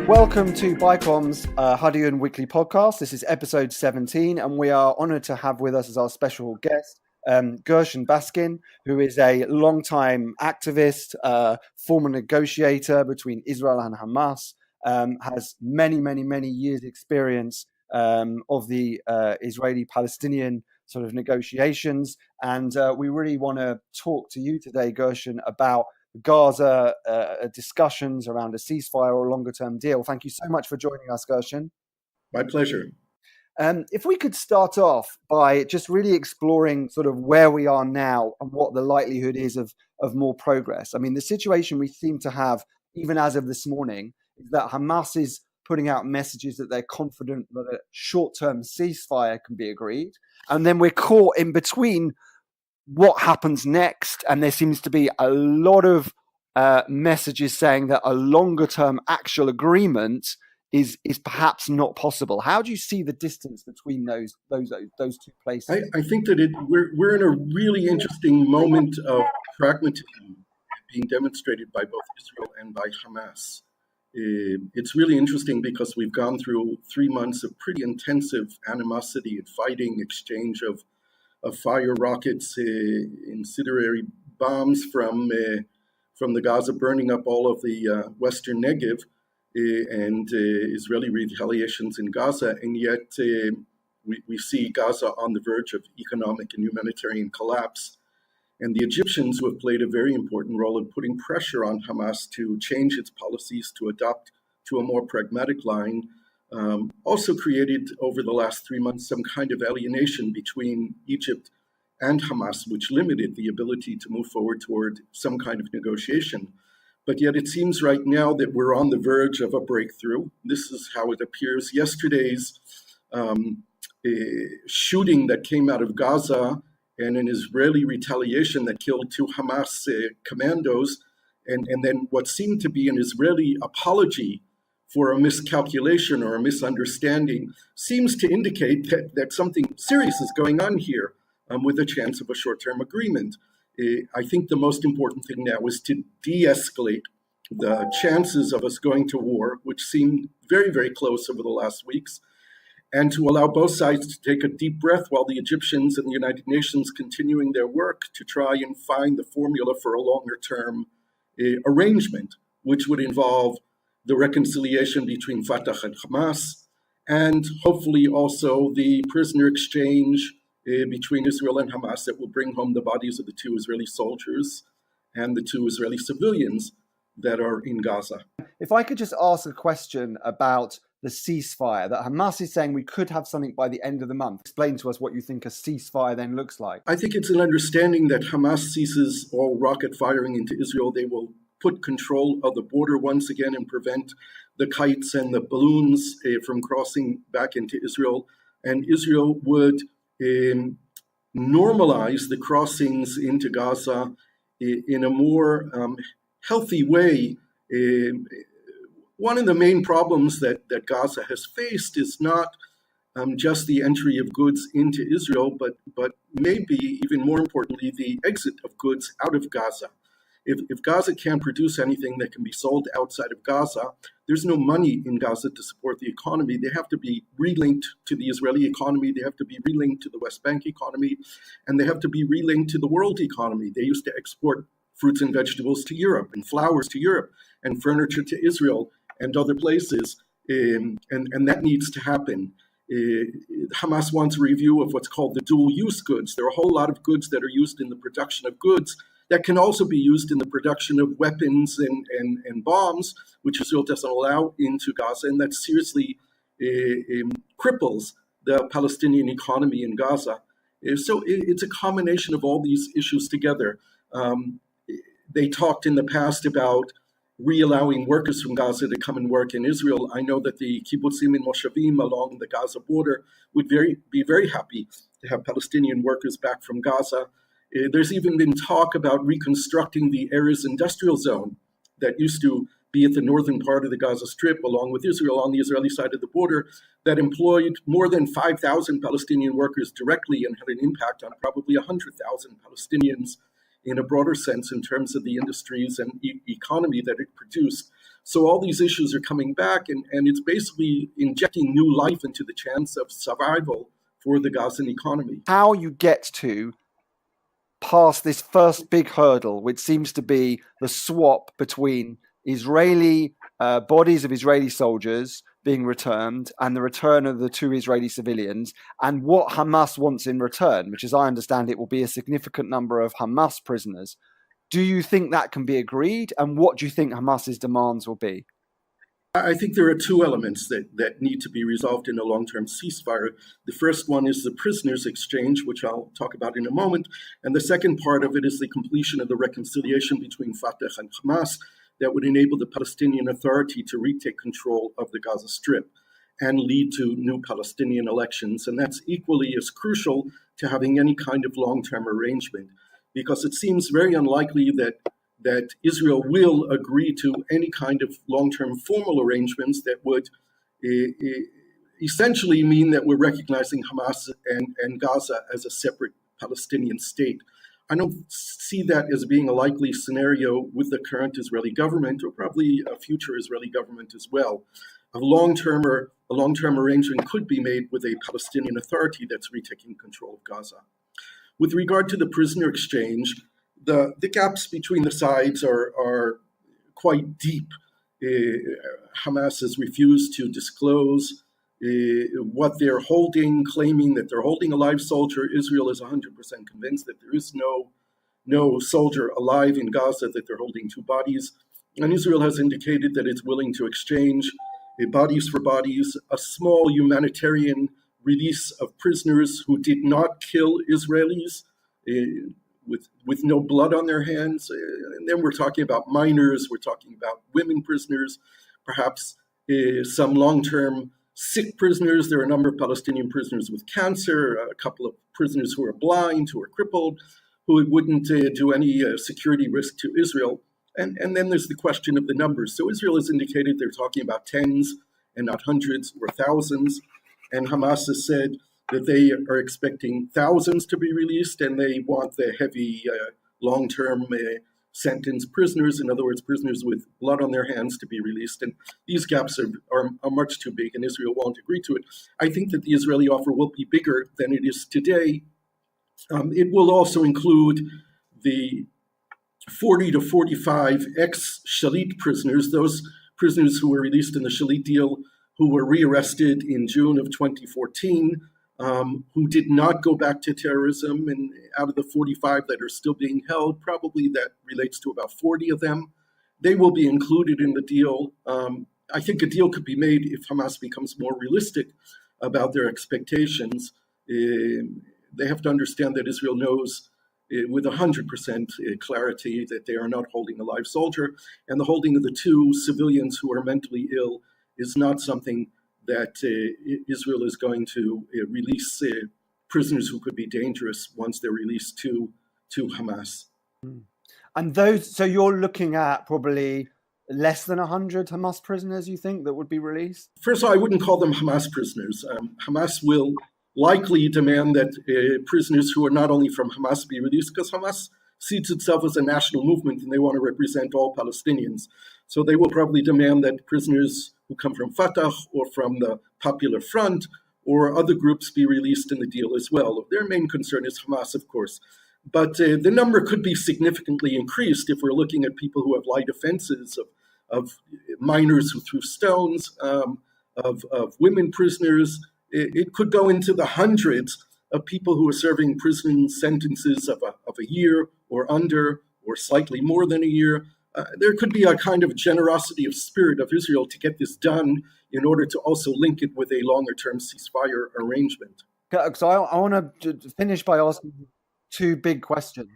Welcome to BICOM's Hadian Weekly Podcast. This is episode 17, and we are honoured to have with us as our special guest Gershon Baskin, who is a long-time activist, former negotiator between Israel and Hamas, has many years experience of the Israeli-Palestinian sort of negotiations. And we really want to talk to you today, Gershon, about Gaza discussions around a ceasefire or a longer-term deal. Thank you so much for joining us, Gershon. My pleasure. If we could start off by just really exploring sort of where we are now and what the likelihood is of more progress. I mean, the situation we seem to have, even as of this morning, is that Hamas is putting out messages that they're confident that a short-term ceasefire can be agreed. And then we're caught in between what happens next, and there seems to be a lot of messages saying that a longer-term actual agreement is perhaps not possible. How do you see the distance between those two places? I think that we're in a really interesting moment of pragmatism being demonstrated by both Israel and by Hamas. It's really interesting because we've gone through 3 months of pretty intensive animosity and fighting, exchange of fire rockets, incendiary bombs from the Gaza, burning up all of the western Negev, and Israeli retaliations in Gaza. And yet we see Gaza on the verge of economic and humanitarian collapse. And the Egyptians, who have played a very important role in putting pressure on Hamas to change its policies, to adopt to a more pragmatic line, also created over the last 3 months some kind of alienation between Egypt and Hamas, which limited the ability to move forward toward some kind of negotiation. But yet it seems right now that we're on the verge of a breakthrough. This is how it appears. Yesterday's shooting that came out of Gaza and an Israeli retaliation that killed 2 Hamas commandos, and then what seemed to be an Israeli apology for a miscalculation or a misunderstanding seems to indicate that something serious is going on here, with a chance of a short-term agreement. I think the most important thing now is to de-escalate the chances of us going to war, which seemed very close over the last weeks, and to allow both sides to take a deep breath while the Egyptians and the United Nations continuing their work to try and find the formula for a longer-term arrangement, which would involve the reconciliation between Fatah and Hamas, and hopefully also the prisoner exchange between Israel and Hamas that will bring home the bodies of the 2 Israeli soldiers and the 2 Israeli civilians that are in Gaza. If I could just ask a question about the ceasefire, that Hamas is saying we could have something by the end of the month. Explain to us what you think a ceasefire then looks like. I think it's an understanding that Hamas ceases all rocket firing into Israel. They will put control of the border once again and prevent the kites and the balloons from crossing back into Israel. And Israel would normalize the crossings into Gaza in a more healthy way. One of the main problems that Gaza has faced is not just the entry of goods into Israel, but maybe even more importantly, the exit of goods out of Gaza. If Gaza can't produce anything that can be sold outside of Gaza, there's no money in Gaza to support the economy. They have to be relinked to the Israeli economy. They have to be relinked to the West Bank economy, and they have to be relinked to the world economy. They used to export fruits and vegetables to Europe, and flowers to Europe, and furniture to Israel and other places, and that needs to happen. Hamas wants a review of what's called the dual-use goods. There are a whole lot of goods that are used in the production of goods that can also be used in the production of weapons and bombs, which Israel doesn't allow into Gaza, and that seriously cripples the Palestinian economy in Gaza. So it's a combination of all these issues together. They talked in the past about re-allowing workers from Gaza to come and work in Israel. I know that the kibbutzim and moshavim along the Gaza border would be very happy to have Palestinian workers back from Gaza. There's even been talk about reconstructing the Erez industrial zone that used to be at the northern part of the Gaza Strip, along with Israel on the Israeli side of the border, that employed more than 5,000 Palestinian workers directly and had an impact on probably 100,000 Palestinians in a broader sense in terms of the industries and economy that it produced. So all these issues are coming back, and it's basically injecting new life into the chance of survival for the Gazan economy. How you get to pass this first big hurdle, which seems to be the swap between Israeli bodies of Israeli soldiers being returned and the return of the 2 Israeli civilians, and what Hamas wants in return, which, as I understand it, will be a significant number of Hamas prisoners. Do you think that can be agreed? And what do you think Hamas's demands will be? I think there are 2 elements that need to be resolved in a long-term ceasefire. The first one is the prisoners exchange, which I'll talk about in a moment. And the second part of it is the completion of the reconciliation between Fatah and Hamas that would enable the Palestinian Authority to retake control of the Gaza Strip and lead to new Palestinian elections. And that's equally as crucial to having any kind of long-term arrangement, because it seems very unlikely that Israel will agree to any kind of long-term formal arrangements that would essentially mean that we're recognizing Hamas and Gaza as a separate Palestinian state. I don't see that as being a likely scenario with the current Israeli government, or probably a future Israeli government as well. A long-term arrangement could be made with a Palestinian Authority that's retaking control of Gaza. With regard to the prisoner exchange, the gaps between the sides are quite deep. Hamas has refused to disclose what they're holding, claiming that they're holding a live soldier. Israel is 100% convinced that there is no soldier alive in Gaza, that they're holding 2 bodies. And Israel has indicated that it's willing to exchange bodies for bodies, a small humanitarian release of prisoners who did not kill Israelis, with no blood on their hands. And then we're talking about minors, we're talking about women prisoners, perhaps some long-term sick prisoners. There are a number of Palestinian prisoners with cancer, a couple of prisoners who are blind, who are crippled, who wouldn't do any security risk to Israel. And then there's the question of the numbers. So Israel has indicated they're talking about tens and not hundreds or thousands. And Hamas has said that they are expecting thousands to be released, and they want the heavy long-term sentence prisoners, in other words, prisoners with blood on their hands, to be released. And these gaps are much too big, and Israel won't agree to it. I think that the Israeli offer will be bigger than it is today. It will also include the 40 to 45 ex-Shalit prisoners, those prisoners who were released in the Shalit deal, who were rearrested in June of 2014, who did not go back to terrorism. And out of the 45 that are still being held, probably that relates to about 40 of them. They will be included in the deal. I think a deal could be made if Hamas becomes more realistic about their expectations. They have to understand that Israel knows with 100% clarity that they are not holding a live soldier, and the holding of the 2 civilians who are mentally ill is not something that Israel is going to release prisoners who could be dangerous once they're released to Hamas. And those, so you're looking at probably less than 100 Hamas prisoners, you think, that would be released? First of all, I wouldn't call them Hamas prisoners. Hamas will likely demand that prisoners who are not only from Hamas be released, because Hamas sees itself as a national movement and they want to represent all Palestinians. So they will probably demand that prisoners who come from Fatah or from the Popular Front or other groups be released in the deal as well. Their main concern is Hamas, of course. But the number could be significantly increased if we're looking at people who have light offenses, of minors who threw stones, of women prisoners. It could go into the hundreds of people who are serving prison sentences of a year or under, or slightly more than a year. There could be a kind of generosity of spirit of Israel to get this done in order to also link it with a longer-term ceasefire arrangement. So I want to finish by asking 2 big questions.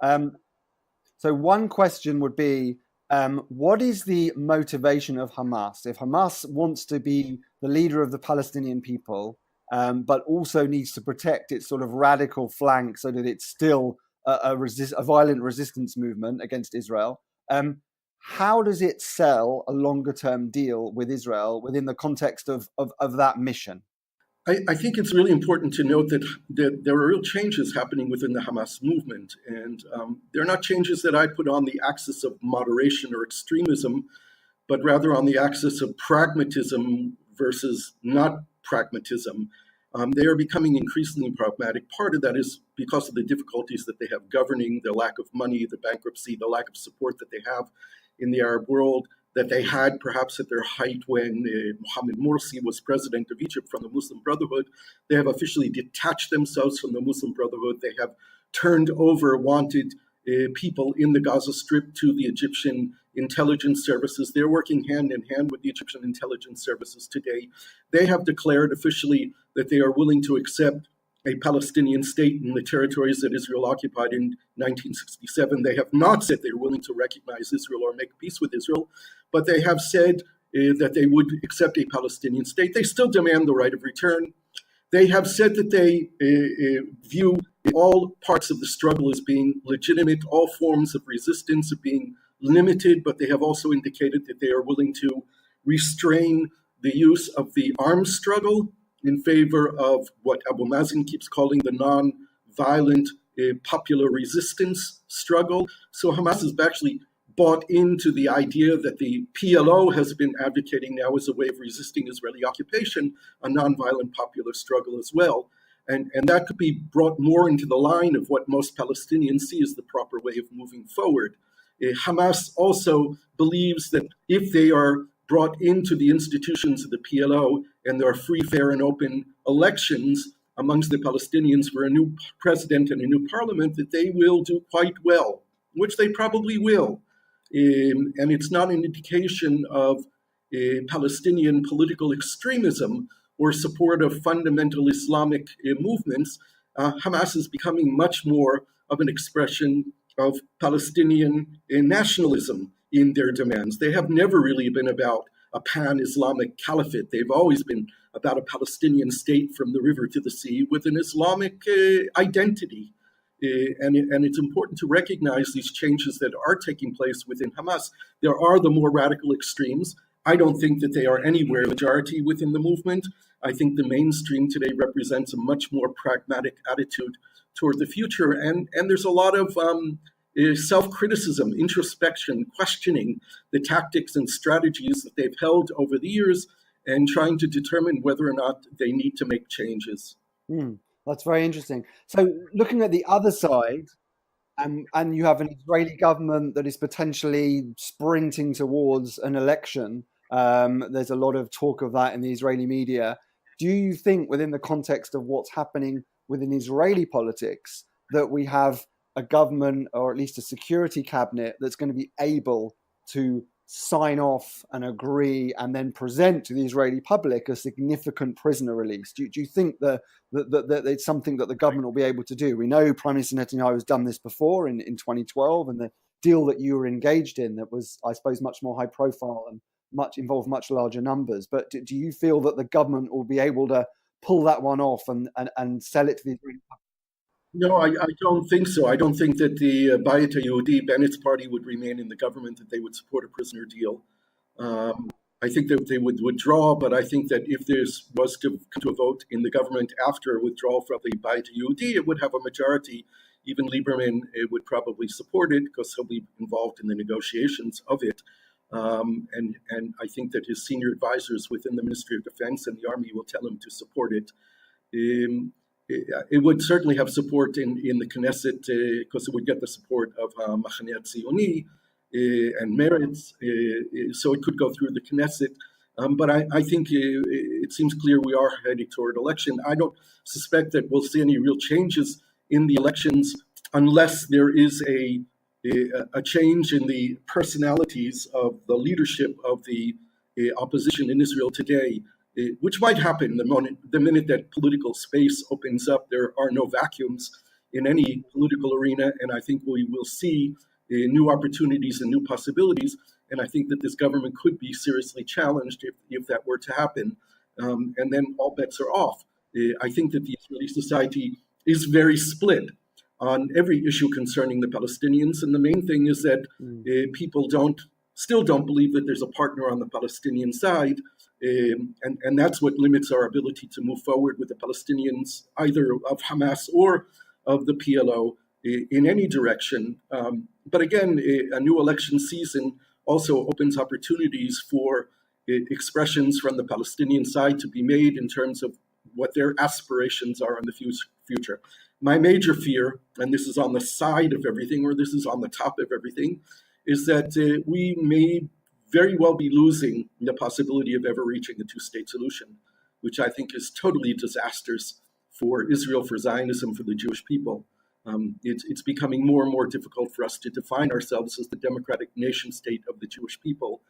So one question would be, what is the motivation of Hamas? If Hamas wants to be the leader of the Palestinian people, but also needs to protect its sort of radical flank so that it's still a violent resistance movement against Israel, how does it sell a longer-term deal with Israel within the context of that mission? I think it's really important to note that there are real changes happening within the Hamas movement. And they're not changes that I put on the axis of moderation or extremism, but rather on the axis of pragmatism versus not pragmatism. They are becoming increasingly pragmatic. Part of that is because of the difficulties that they have governing, the lack of money, the bankruptcy, the lack of support that they have in the Arab world, that they had perhaps at their height when Mohammed Morsi was president of Egypt from the Muslim Brotherhood. They have officially detached themselves from the Muslim Brotherhood. They have turned over wanted people in the Gaza Strip to the Egyptian intelligence services. They're working hand in hand with the Egyptian intelligence services today. They have declared officially that they are willing to accept a Palestinian state in the territories that Israel occupied in 1967. They have not said they're willing to recognize Israel or make peace with Israel, but they have said that they would accept a Palestinian state. They still demand the right of return. They have said that they view all parts of the struggle as being legitimate, all forms of resistance as being limited, but they have also indicated that they are willing to restrain the use of the armed struggle in favor of what Abu Mazen keeps calling the non-violent popular resistance struggle. So Hamas has actually bought into the idea that the PLO has been advocating now as a way of resisting Israeli occupation, a non-violent popular struggle as well. And that could be brought more into the line of what most Palestinians see as the proper way of moving forward. Hamas also believes that if they are brought into the institutions of the PLO and there are free, fair, and open elections amongst the Palestinians for a new president and a new parliament, that they will do quite well, which they probably will. And it's not an indication of Palestinian political extremism or support of fundamental Islamic movements. Hamas is becoming much more of an expression of Palestinian nationalism in their demands. They have never really been about a pan-Islamic caliphate. They've always been about a Palestinian state from the river to the sea with an Islamic identity. And it's important to recognize these changes that are taking place within Hamas. There are the more radical extremes. I don't think that they are anywhere majority within the movement. I think the mainstream today represents a much more pragmatic attitude toward the future. And there's a lot of self-criticism, introspection, questioning the tactics and strategies that they've held over the years and trying to determine whether or not they need to make changes. That's very interesting. So looking at the other side, and you have an Israeli government that is potentially sprinting towards an election. There's a lot of talk of that in the Israeli media. Do you think, within the context of what's happening within Israeli politics, that we have a government, or at least a security cabinet, that's going to be able to sign off and agree and then present to the Israeli public a significant prisoner release? Do you think that it's something that the government will be able to do? We know Prime Minister Netanyahu has done this before in 2012, and the deal that you were engaged in that was, I suppose, much more high profile and involved much larger numbers. But do you feel that the government will be able to pull that one off and sell it to the Israeli public? No, I don't think so. I don't think that the Bayit HaYehudi, Bennett's party, would remain in the government, that they would support a prisoner deal. I think that they would withdraw, but I think that if there was to come to a vote in the government after withdrawal from the Bayit HaYehudi, it would have a majority. Even Lieberman would probably support it because he'll be involved in the negotiations of it. And I think that his senior advisors within the Ministry of Defense and the Army will tell him to support it. It would certainly have support in the Knesset because it would get the support of Machaneh Tzioni and Meretz, so it could go through the Knesset. But I think it seems clear we are heading toward election. I don't suspect that we'll see any real changes in the elections unless there is a change in the personalities of the leadership of the opposition in Israel today, which might happen the minute that political space opens up. There are no vacuums in any political arena, and I think we will see new opportunities and new possibilities. And I think that this government could be seriously challenged if that were to happen, and then all bets are off. I think that the Israeli society is very split on every issue concerning the Palestinians, and the main thing is that people still don't believe that there's a partner on the Palestinian side. And that's what limits our ability to move forward with the Palestinians, either of Hamas or of the PLO, in any direction. But again, a new election season also opens opportunities for expressions from the Palestinian side to be made in terms of what their aspirations are in the future. My major fear, and this is on the side of everything, or this is on the top of everything, is that we may very well be losing the possibility of ever reaching a two-state solution, which I think is totally disastrous for Israel, for Zionism, for the Jewish people. It's becoming more and more difficult for us to define ourselves as the democratic nation state of the Jewish people.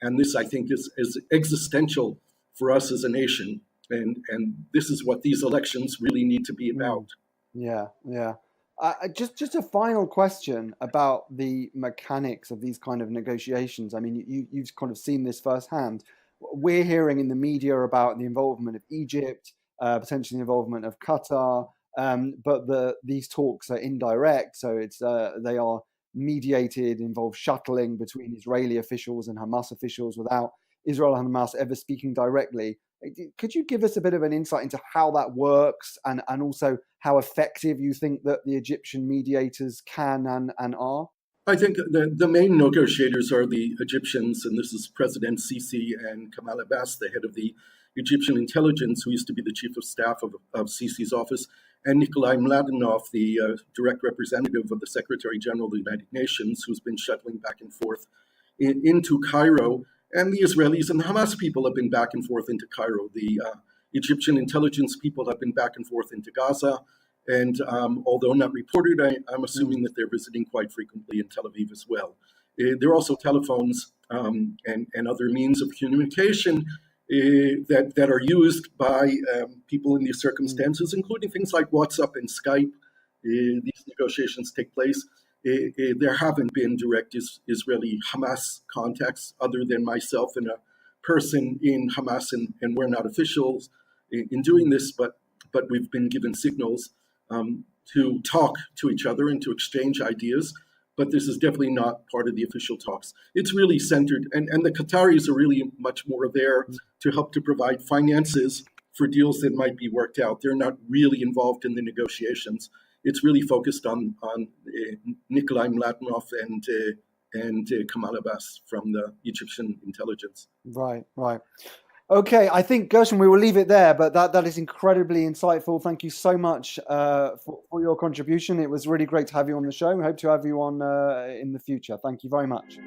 And this, I think, is existential for us as a nation. And this is what these elections really need to be about. Yeah. Just a final question about the mechanics of these kind of negotiations. I mean, you've kind of seen this firsthand. We're hearing in the media about the involvement of Egypt, potentially the involvement of Qatar, but these talks are indirect, so they are mediated, involve shuttling between Israeli officials and Hamas officials without Israel and Hamas ever speaking directly. Could you give us a bit of an insight into how that works, and also how effective you think that the Egyptian mediators can and are? I think the main negotiators are the Egyptians, and this is President Sisi and Kamal Abbas, the head of the Egyptian intelligence, who used to be the chief of staff of Sisi's office, and Nikolai Mladenov, the direct representative of the Secretary General of the United Nations, who's been shuttling back and forth into Cairo. And the Israelis and the Hamas people have been back and forth into Cairo. The Egyptian intelligence people have been back and forth into Gaza. And although not reported, I'm assuming that they're visiting quite frequently in Tel Aviv as well. There are also telephones and other means of communication that are used by people in these circumstances, including things like WhatsApp and Skype. These negotiations take place. There haven't been direct Israeli-Hamas contacts other than myself and a person in Hamas, and we're not officials in doing this, but we've been given signals to talk to each other and to exchange ideas. But this is definitely not part of the official talks. It's really centered, and the Qataris are really much more there to help to provide finances for deals that might be worked out. They're not really involved in the negotiations. It's really focused on Nikolai Mladenov and Kamal Abbas from the Egyptian intelligence. Right. Okay, I think, Gershon, we will leave it there, but that is incredibly insightful. Thank you so much for your contribution. It was really great to have you on the show. We hope to have you on in the future. Thank you very much.